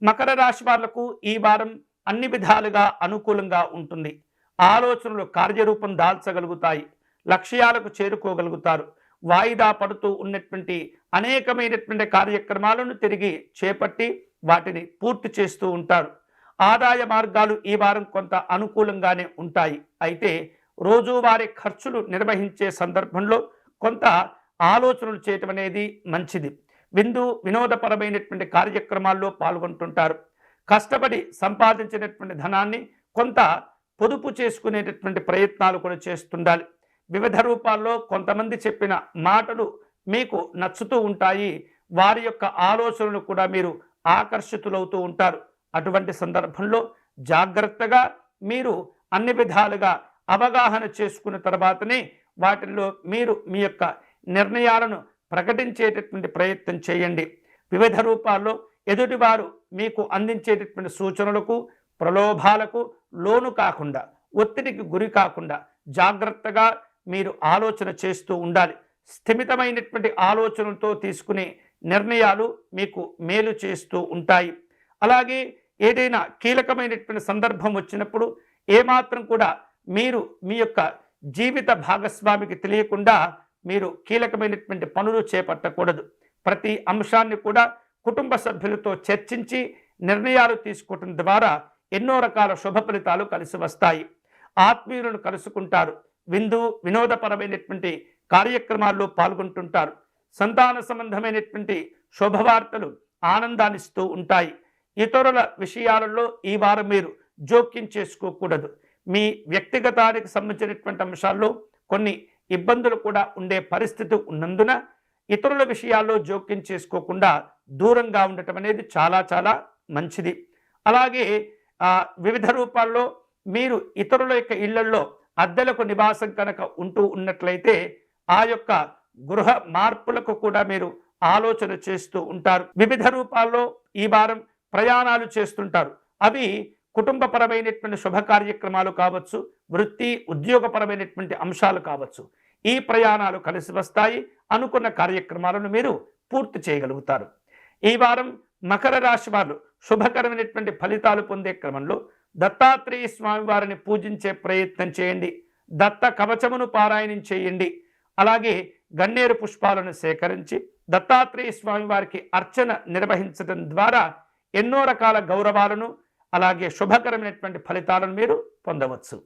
మకర రాశి వాళ్లకు ఈ వారం అన్ని విధాలుగా అనుకూలంగా ఉంటుంది. ఆలోచనలు కార్యరూపం దాల్చగలుగుతాయి. లక్ష్యాలకు చేరుకోగలుగుతారు. వాయిదా పడుతూ ఉన్నటువంటి అనేకమైనటువంటి కార్యక్రమాలను తిరిగి చేపట్టి వాటిని పూర్తి చేస్తూ ఉంటారు. ఆదాయ మార్గాలు ఈ వారం కొంత అనుకూలంగానే ఉంటాయి. అయితే రోజువారీ ఖర్చులు నిర్వహించే సందర్భంలో కొంత ఆలోచనలు చేయటం అనేది మంచిది. వినోదపరమైనటువంటి కార్యక్రమాల్లో పాల్గొంటుంటారు. కష్టపడి సంపాదించినటువంటి ధనాన్ని కొంత పొదుపు చేసుకునేటటువంటి ప్రయత్నాలు కూడా చేస్తుండాలి. వివిధ రూపాల్లో కొంతమంది చెప్పిన మాటలు మీకు నచ్చుతూ ఉంటాయి. వారి యొక్క ఆలోచనలు కూడా మీరు ఆకర్షితులవుతూ ఉంటారు. అటువంటి సందర్భంలో జాగ్రత్తగా మీరు అన్ని విధాలుగా అవగాహన చేసుకున్న తర్వాతనే వాటిల్లో మీరు మీ యొక్క నిర్ణయాలను ప్రకటించేటటువంటి ప్రయత్నం చేయండి. వివిధ రూపాల్లో ఎదుటివారు మీకు అందించేటటువంటి సూచనలకు ప్రలోభాలకు లోను కాకుండా, ఒత్తిడికి గురి కాకుండా జాగ్రత్తగా మీరు ఆలోచన చేస్తూ ఉండాలి. స్థిమితమైనటువంటి ఆలోచనలతో తీసుకునే నిర్ణయాలు మీకు మేలు చేస్తూ ఉంటాయి. అలాగే ఏదైనా కీలకమైనటువంటి సందర్భం వచ్చినప్పుడు ఏమాత్రం కూడా మీరు మీ యొక్క జీవిత భాగస్వామికి తెలియకుండా మీరు కీలకమైనటువంటి పనులు చేపట్టకూడదు. ప్రతి అంశాన్ని కూడా కుటుంబ సభ్యులతో చర్చించి నిర్ణయాలు తీసుకోవటం ద్వారా ఎన్నో రకాల శుభ ఫలితాలు కలిసి వస్తాయి. ఆత్మీయులను కలుసుకుంటారు. వినోదపరమైనటువంటి కార్యక్రమాల్లో పాల్గొంటుంటారు. సంతాన సంబంధమైనటువంటి శుభవార్తలు ఆనందాన్నిస్తూ ఉంటాయి. ఇతరుల విషయాలలో ఈ వారం మీరు జోక్యం చేసుకోకూడదు. మీ వ్యక్తిగతానికి సంబంధించినటువంటి అంశాల్లో కొన్ని ఇబ్బందులు కూడా ఉండే పరిస్థితి ఉన్నందున ఇతరుల విషయాల్లో జోక్యం చేసుకోకుండా దూరంగా ఉండటం అనేది చాలా చాలా మంచిది. అలాగే వివిధ రూపాల్లో మీరు ఇతరుల యొక్క ఇళ్లలో అద్దెలకు నివాసం కనుక ఉంటూ ఉన్నట్లయితే ఆ యొక్క గృహ మార్పులకు కూడా మీరు ఆలోచన చేస్తూ ఉంటారు. వివిధ రూపాల్లో ఈ వారం ప్రయాణాలు చేస్తుంటారు. అవి కుటుంబపరమైనటువంటి శుభ కార్యక్రమాలు కావచ్చు, వృత్తి ఉద్యోగపరమైనటువంటి అంశాలు కావచ్చు. ఈ ప్రయాణాలు కలిసి వస్తాయి. అనుకున్న కార్యక్రమాలను మీరు పూర్తి చేయగలుగుతారు. ఈ వారం మకర రాశి వారు శుభకరమైనటువంటి ఫలితాలు పొందే క్రమంలో దత్తాత్రేయ స్వామి వారిని పూజించే ప్రయత్నం చేయండి. దత్త కవచమును పారాయణం చేయండి. అలాగే గన్నేరు పుష్పాలను సేకరించి దత్తాత్రేయ స్వామి వారికి అర్చన నిర్వహించడం ద్వారా ఎన్నో రకాల గౌరవాలను అలాగే శుభకరమైనటువంటి ఫలితాలను మీరు పొందవచ్చు.